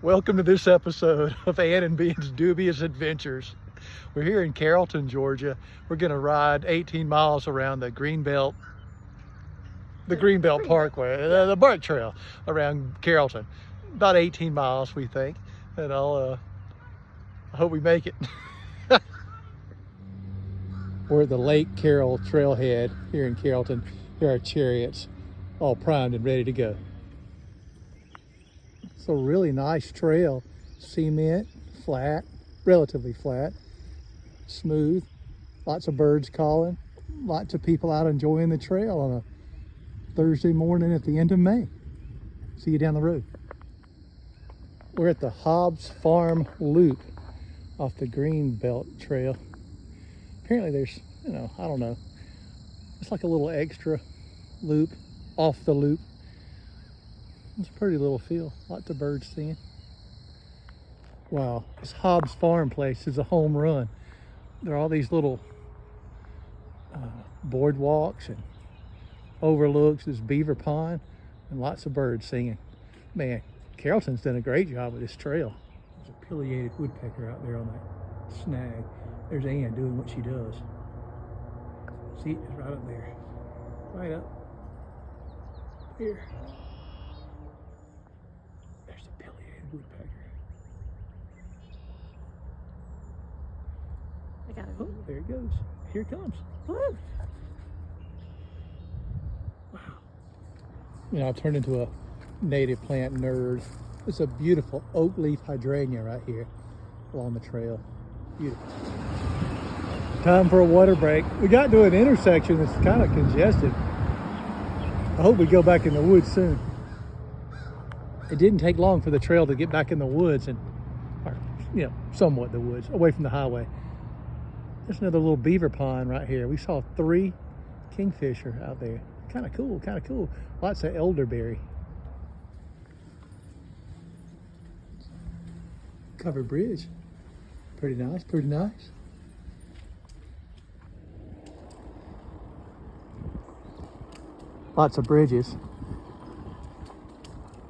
Welcome to this episode of Ann and Ben's Dubious Adventures. We're here in Carrollton, Georgia. We're going to ride 18 miles around the Greenbelt Parkway, the bike trail around Carrollton. About 18 miles, we think, and I hope we make it. We're at the Lake Carroll trailhead here in Carrollton. Here are chariots, all primed and ready to go. It's a really nice trail, cement, flat, relatively flat, smooth, lots of birds calling, lots of people out enjoying the trail on a Thursday morning at the end of May. See you down the road. We're at the Hobbs Farm Loop off the Greenbelt Trail. Apparently there's, I don't know, it's like a little extra loop off the loop. It's a pretty little field, lots of birds singing. Wow, this Hobbs Farm place is a home run. There are all these little boardwalks and overlooks, this beaver pond, and lots of birds singing. Man, Carrollton's done a great job with this trail. There's a pileated woodpecker out there on that snag. There's Ann doing what she does. See, it's right up there. Right up here. There's the pileated woodpecker. I got it. Oh, there it goes. Here it comes. Woo! Wow. I've turned into a native plant nerd. It's a beautiful oak leaf hydrangea right here along the trail. Beautiful. Time for a water break. We got to an intersection that's kind of congested. I hope we go back in the woods soon. It didn't take long for the trail to get back in the woods or somewhat the woods, away from the highway. There's another little beaver pond right here. We saw 3 kingfisher out there. Kind of cool, kind of cool. Lots of elderberry. Covered bridge. Pretty nice, pretty nice. Lots of bridges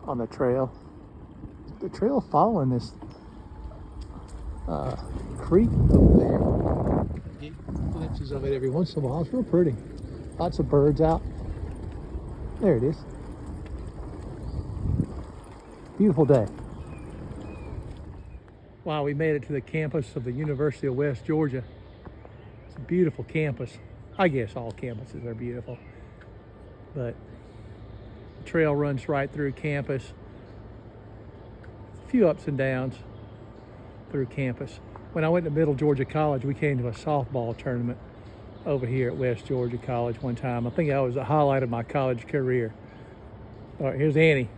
on the trail. The trail following this creek over there. You get glimpses of it every once in a while. It's real pretty. Lots of birds out. There it is. Beautiful day. Wow, we made it to the campus of the University of West Georgia. It's a beautiful campus. I guess all campuses are beautiful. But the trail runs right through campus. A few ups and downs through campus. When I went to Middle Georgia College, we came to a softball tournament over here at West Georgia College one time. I think that was the highlight of my college career. All right, here's Annie,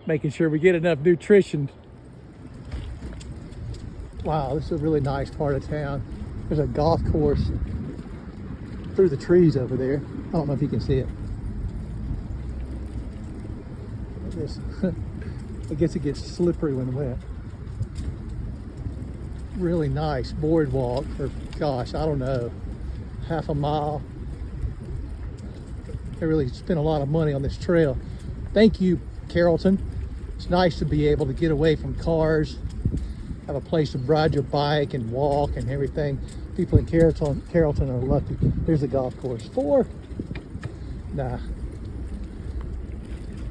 making sure we get enough nutrition. Wow, this is a really nice part of town. There's a golf course through the trees over there. I don't know if you can see it. I guess it gets slippery when wet. Really nice boardwalk for, gosh, I don't know, half a mile. They really spent a lot of money on this trail. Thank you, Carrollton. It's nice to be able to get away from cars, have a place to ride your bike and walk and everything. People in Carrollton are lucky. There's a golf course. 4? Nah.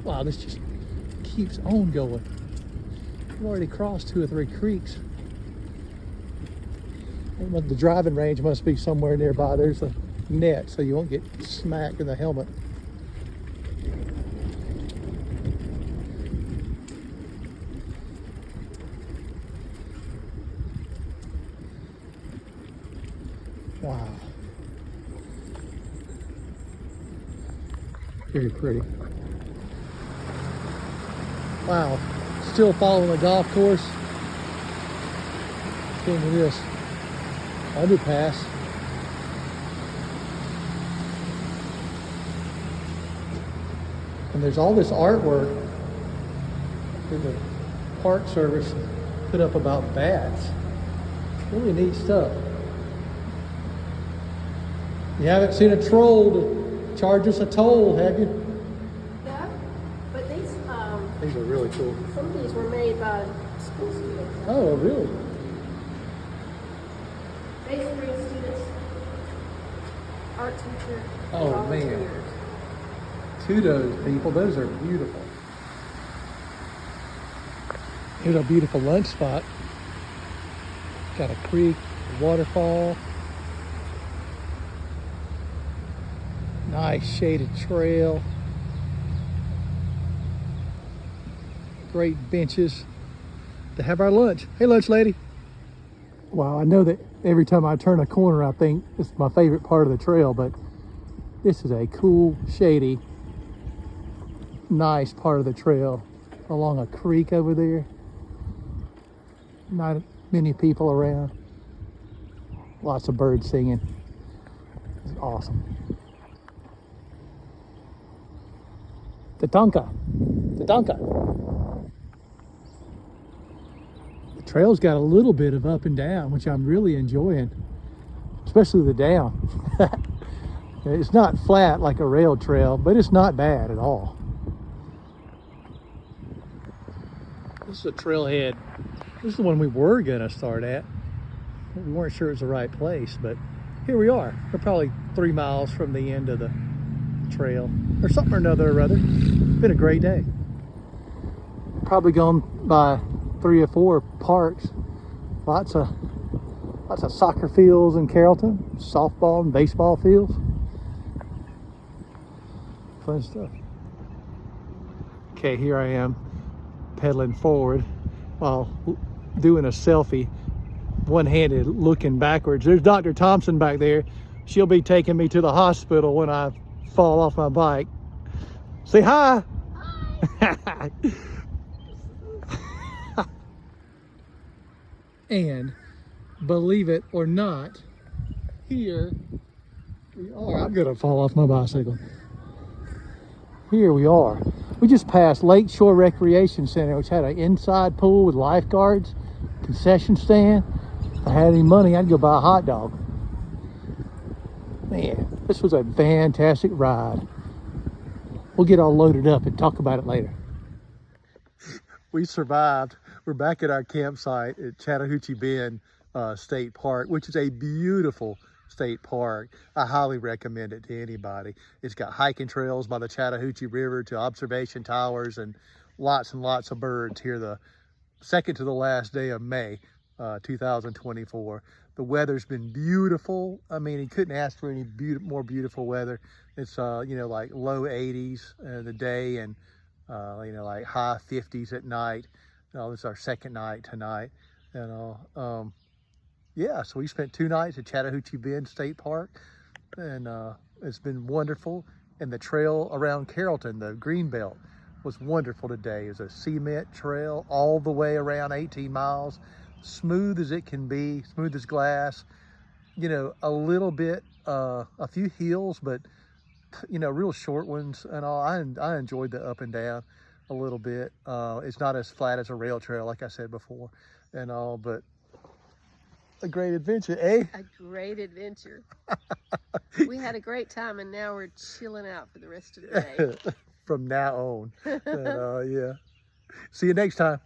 Wow, this just keeps on going. We've already crossed 2 or 3 creeks. The driving range must be somewhere nearby. There's a net so you won't get smacked in the helmet. Wow. Very pretty. Wow. Still following the golf course. Into this underpass. And there's all this artwork that the Park Service put up about bats. Really neat stuff. You haven't seen a troll to charge us a toll, have you? Yeah, but these These are really cool. Some of these were made by school students. Oh, really? Basically, students, art teacher. Oh, volunteers. man. Kudos, people. Those are beautiful. Here's a beautiful lunch spot. Got a creek, a waterfall. Nice shaded trail. Great benches to have our lunch. Hey, lunch lady. Wow, I know that every time I turn a corner, I think this is my favorite part of the trail, but this is a cool, shady, nice part of the trail along a creek over there. Not many people around. Lots of birds singing. It's awesome. Tatanka. Tatanka. The trail's got a little bit of up and down, which I'm really enjoying, especially the down. It's not flat like a rail trail, but it's not bad at all. This is a trailhead. This is the one we were gonna start at. We weren't sure it was the right place, but here we are. We're probably 3 miles from the end of the trail, or something or another or other. Been a great day. Probably gone by 3 or 4 parks. Lots of soccer fields in Carrollton, softball and baseball fields. Fun stuff. Okay, here I am pedaling forward while doing a selfie, one-handed, looking backwards. There's Dr. Thompson back there. She'll be taking me to the hospital when I fall off my bike. Say hi. Hi. And believe it or not, here we are. I'm gonna fall off my bicycle. Here we are. We just passed Lake Shore Recreation Center, which had an inside pool with lifeguards, concession stand. If I had any money, I'd go buy a hot dog. Man, this was a fantastic ride. We'll get all loaded up and talk about it later. We survived. We're back at our campsite at Chattahoochee Bend State Park, which is a beautiful state park. I highly recommend it to anybody. It's got hiking trails by the Chattahoochee River to observation towers and lots of birds here the second to the last day of May 2024. The weather's been beautiful. I mean, you couldn't ask for any more beautiful weather. It's you know, like low 80s the day and you know, like high 50s at night. This is our second night tonight. Yeah, so we spent 2 nights at Chattahoochee Bend State Park, and it's been wonderful. And the trail around Carrollton, the Greenbelt, was wonderful today. It was a cement trail all the way around 18 miles, smooth as it can be, smooth as glass. You know, a little bit, a few hills, but you know, real short ones and all. I enjoyed the up and down a little bit. It's not as flat as a rail trail, like I said before, and all, but a great adventure, eh? A great adventure. We had a great time, and now we're chilling out for the rest of the day. From now on. And, yeah. See you next time.